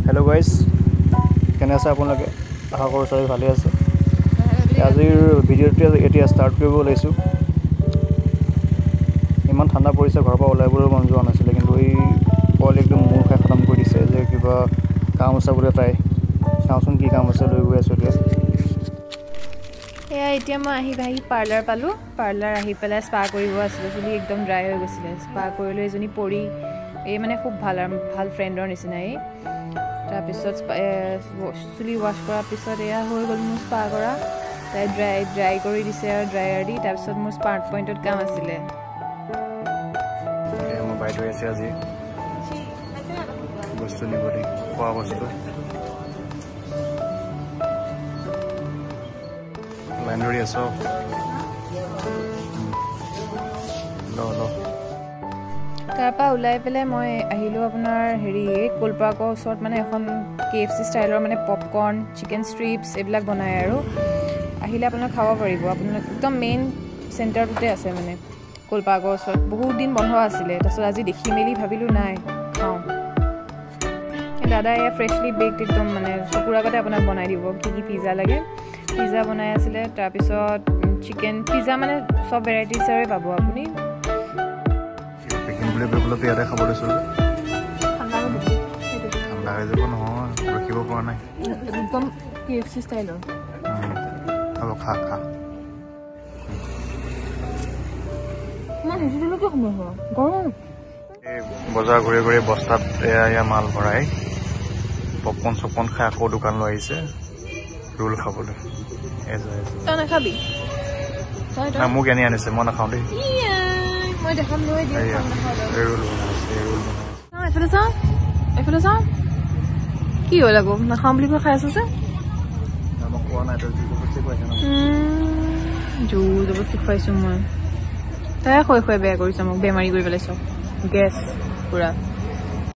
hello guys কেনে আছে আপোনালোকে আশা কৰোঁ সবাই ভালে আছে আজিৰ ভিডিঅ'টো এতিয়া ষ্টাৰ্ট কৰিব লৈছো ইমান ঠাণ্ডা পৰিছে ঘৰৰ পৰা ওলাইবলৈ মন যোৱা নাছিল কিন্তু এই কল একদম মূৰ খাই খতম কৰি দিছে যে কিবা কাম আছে বুলি তাই চাওঁচোন কি কাম আছে লৈ গৈ আছো এতিয়া মই আহি পাৰ্লাৰ পালোঁ পাৰ্লাৰ আহি পেলাই স্পা কৰিব আছিলোঁ চুলি একদম ড্ৰাই হৈ গৈছিলে স্পা কৰিলোঁ এজনী পৰি এই মানে খুব ভাল ফ্ৰেণ্ডৰ নিচিনা এই তাৰপিছত চুলি ৱাছ কৰাৰ পিছত এয়া হৈ গ'ল মোৰ স্পা কৰা তাই ড্ৰাই কৰি দিছে আৰু ড্ৰায়াৰ দি তাৰপিছত মোৰ স্মাৰ্ট পইণ্টত কাম আছিলে মই বাইদ হৈ আছে আজি বস্তু নিবলৈ খোৱা বস্তু লাইন ধৰি আছ তাৰপৰা ওলাই পেলাই মই আহিলোঁ আপোনাৰ হেৰি কলপাৰ্কৰ ওচৰত মানে এখন KFC ষ্টাইলৰ মানে পপকৰ্ণ চিকেন ষ্ট্ৰিপছ এইবিলাক বনায় আৰু আহিলে আপোনাক খাব পাৰিব আপোনাক একদম মেইন চেণ্টাৰটোতে আছে মানে কলপাৰ্কৰ ওচৰত বহুত দিন বন্ধ আছিলে তাৰপিছত আজি দেখি মেলি ভাবিলোঁ নাই খাওঁ দাদা এয়া ফ্ৰেছলি বেকড একদম মানে চকুৰ আগতে আপোনাক বনাই দিব কি কি পিজ্জা লাগে পিজ্জা বনাই আছিলে তাৰপিছত চিকেন পিজ্জা মানে চব ভেৰাইটিছৰে পাব আপুনি ইয়াতে খাব লৈছোঁ ঠাণ্ডা হৈ যাব নহয় ৰখিব পৰা নাই একদম KFC ষ্টাইলৰ হ'ব খা ইমান হেঁচুটোলৈকে সময় হোৱা গৰম বজাৰ ঘূৰি ঘূৰি বস্তাত এয়া মাল ভৰাই পপকৰ্ণ খাই আকৌ দোকান লৈ আহিছে ৰোল খাবলৈ তই নাখাবি মোক এনে আনিছে মই নাখাওঁ দেই মই দেখাম লৈ ৰোল এইফালে চাওঁ কি হ'ল আকৌ নাখাওঁ বুলি কৈ খাই আছো যে মই খোৱা নাই জোৰ জবস্তি খুৱাইছো মই তাই খুৱাই বেয়া কৰিছে মোক বেমাৰী কৰি পেলাইছ গেছ পুৰা